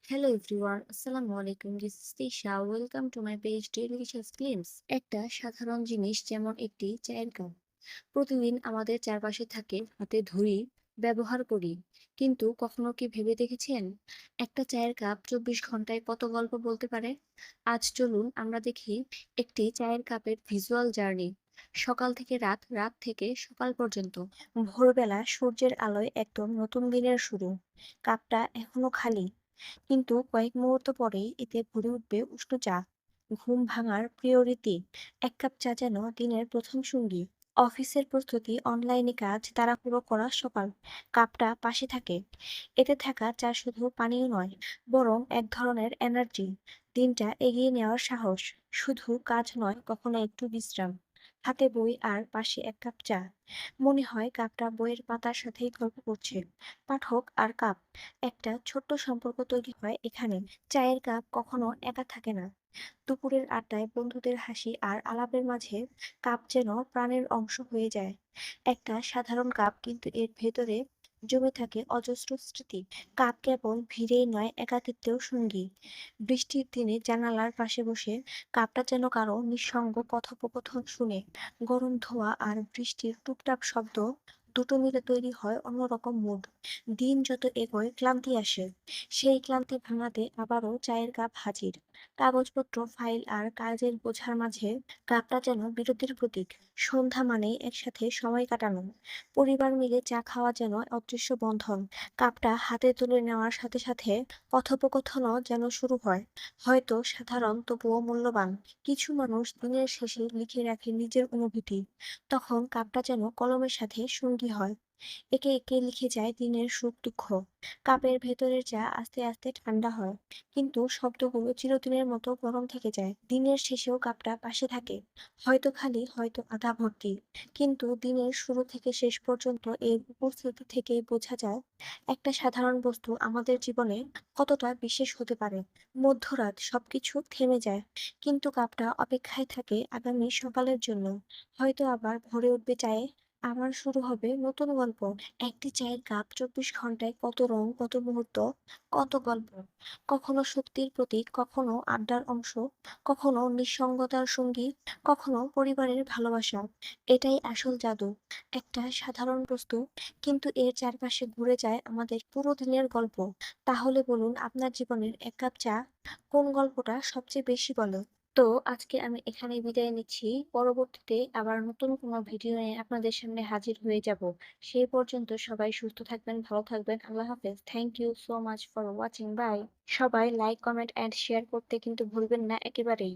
Hello everyone, Assalamu alaikum. This is Tisha. Welcome to my page Delicious Films. একটা সাধারণ জিনিস যেমন একটি চায়ের কাপ প্রতিদিন আমাদের চারপাশে থাকে, হাতে ধরি, ব্যবহার করি। কিন্তু কখনো কি ভেবে দেখেছেন একটা চায়ের কাপ 24 ঘন্টায় কত গল্প বলতে পারে? আজ চলুন আমরা দেখি একটি চায়ের কাপের ভিজুয়াল জার্নি। সকাল থেকে রাত, রাত থেকে সকাল পর্যন্ত। ভোরবেলা সূর্যের আলোয় একদম নতুন দিনের শুরু। কাপটা এখনো খালি, কিন্তু কয়েক মুহূর্ত পরেই এতে ভরে উঠবে উষ্ণ চা। ঘুম ভাঙার প্রিয় রীতি, এক কাপ চা যেন দিনের প্রথম সঙ্গী। অফিসের প্রস্তুতি, অনলাইনে কাজ, তাড়াহুড়ো করা সকাল, কাপটা পাশে থাকে। এতে থাকা চা শুধু পানীয় নয়, বরং এক ধরনের এনার্জি, দিনটা এগিয়ে নেওয়ার সাহস। শুধু কাজ নয়, কখনো একটু বিশ্রাম। হাতে বই আর পাশে এক কাপ চা, মনে হয় কাপটা বইয়ের পাতার সাথেই গল্প করছে। পাঠক আর কাপ, একটা ছোট্ট সম্পর্ক তৈরি হয় এখানে। চায়ের কাপ কখনো একা থাকে না। দুপুরের আড্ডায় বন্ধুদের হাসি আর আলাপের মাঝে কাপ যেন প্রাণের অংশ হয়ে যায়। একটা সাধারণ কাপ, কিন্তু এর ভেতরে জমে থাকে অজস্র স্মৃতি। কাপ কেবল ভিড়েই নয়, একাকিত্বেও সঙ্গী। বৃষ্টির দিনে জানালার পাশে বসে কাপটা যেন কারো নিঃসঙ্গ কথোপকথন শুনে। গরম ধোঁয়া আর বৃষ্টির টুপটাপ শব্দ দুটো মিলে তৈরি হয় অন্যরকম মুড। দিন যত এগোয় ক্লান্তি আসে, সেই ক্লান্তি ভাঙাতে আবারও চায়ের কাপ হাজির। কাগজপত্র, ফাইল আর কাজের বোঝার মাঝে কাপটা যেন বিরতির প্রতীক। সন্ধ্যা মানেই একসাথে সময় কাটানো, পরিবার মিলে চা খাওয়া যেন অদৃশ্য বন্ধন। কাপটা হাতে তুলে নেওয়ার সাথে সাথে কথোপকথনও যেন শুরু হয়, হয়তো সাধারণ তবুও মূল্যবান। কিছু মানুষ দিনের শেষে লিখে রাখে নিজের অনুভূতি, তখন কাপটা যেন কলমের সাথে সঙ্গী হয়। একে একে লিখে যায় দিনের সুখ দুঃখ। কাপের ভেতরের চা আস্তে আস্তে ঠান্ডা হয়, কিন্তু শব্দগুলো চিরদিনের মতো গরম থেকে যায়। দিনের শেষেও কাপটা পাশে থাকে, হয়তো খালি, হয়তো আধা ভর্তি, কিন্তু দিনের শুরু থেকে শেষ পর্যন্ত এর উপস্থিতি থেকে বোঝা যায় একটা সাধারণ বস্তু আমাদের জীবনে কতটা বিশেষ হতে পারে। মধ্যরাত, সবকিছু থেমে যায়, কিন্তু কাপটা অপেক্ষায় থাকে আগামী সকালের জন্য। হয়তো আবার ভরে উঠবে চায়ে, আবার শুরু হবে নতুন গল্প। একটি চায়ের কাপ 24 ঘন্টায় কত রং, কত মুহূর্ত, কত গল্প। কখনো শক্তির প্রতীক, কখনো আড্ডার অংশ, কখনো নিঃসঙ্গতার সঙ্গী, কখনো পরিবারের ভালোবাসা। এটাই আসল জাদু। একটা সাধারণ বস্তু, কিন্তু এর চারপাশে ঘুরে যায় আমাদের পুরো দিনের গল্প। তাহলে বলুন, আপনার জীবনের এক কাপ চা কোন গল্পটা সবচেয়ে বেশি বলে? তো আজকে আমি এখানেই বিদায় নিচ্ছি। পরবর্তীতে আবার নতুন কোনো ভিডিও নিয়ে আপনাদের সামনে হাজির হয়ে যাব। সেই পর্যন্ত সবাই সুস্থ থাকবেন, ভালো থাকবেন। আল্লাহ হাফেজ। Thank you so much for watching. Bye. সবাই লাইক, কমেন্ট অ্যান্ড শেয়ার করতে কিন্তু ভুলবেন না একেবারেই।